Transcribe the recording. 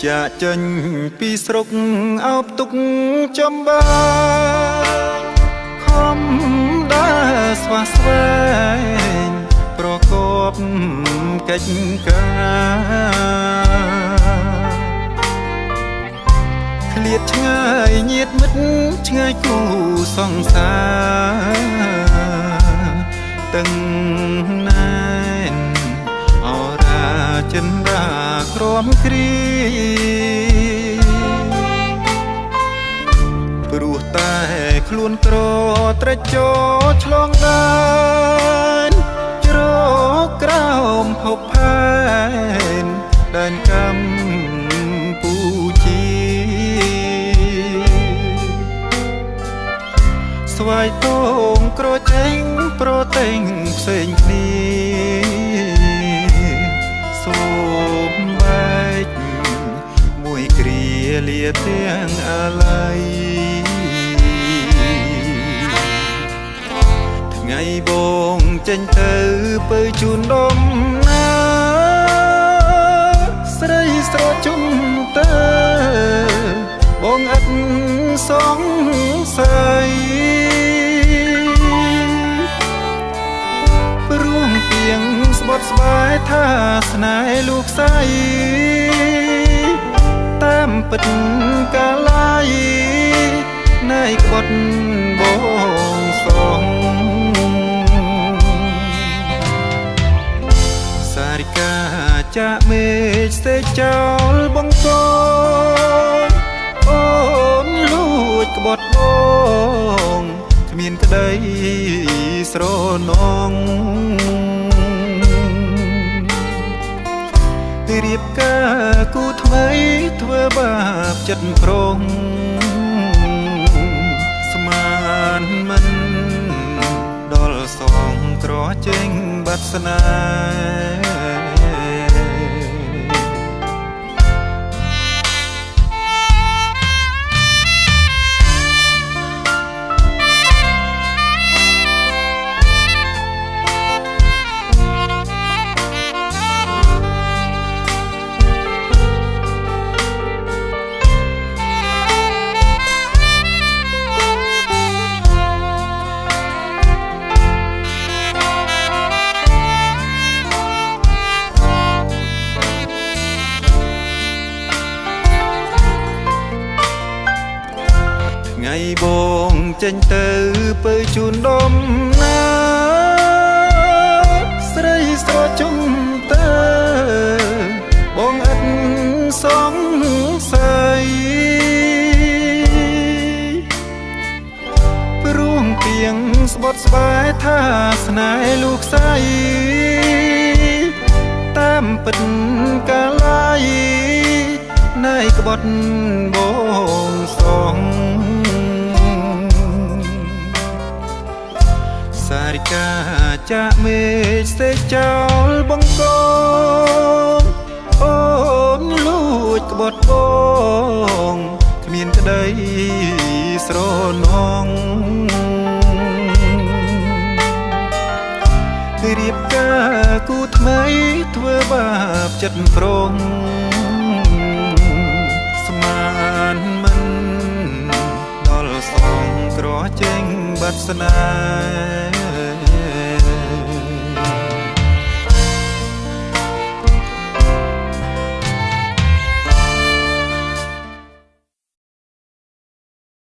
ចាក់ចេញពីស្រុកអោបទុកចំបានខំដើរស្វះស្វែងប្រកបកិច្ចការឃ្លាតឆ្ងាយញាតិមិត្តឆ្ងាយគូសង្សារទាំងណែនអរាចិនរាក្រំគ្រីព្រោះតែខ្លួនក្រត្រេចចោឆ្លងដែនជ្រកក្រោមភពផែនដែនកម្ពុជាស្វាយតងក្រចេញប្រតេងផ្សេងគ្នាសូមបែកមួយគ្រាលាទាំងអាល័យថ្ងៃបងចេញទៅពើជូនដុំណាស្រីស្រជុំទៅបងឥតសង្ស័យព្រមពីងស្បត់ស្បាយថាស្នេហ៍លោកស្រីតាមពិតកាលាយណៃក្បត់បងសងសារិកាចាក់មេឃសេចចោលបង្កអូនលួចក្បត់បងគ្មានក្តីស្រណងរៀបការគូថ្មីធ្វើបាបចិត្តប្រងស្មានមិនដល់សងក្រចេញបាត់ស្នេហ៍ថ្ងៃបងចេញទៅពើជូនដុំណាស្រីស្រជុំទៅបងឥតសង្ស័យព្រមពីងស្បត់ស្បាយថាស្នេហ៍លោកស្រីតាមពិតកាលាយណៃក្បត់បងសងសារិកាចាក់មេឃសេចចោលបង្កអូនលួចក្បត់បងគ្មានក្តីស្រណងរៀបការគូថ្មីធ្វើបាបចិត្តប្រង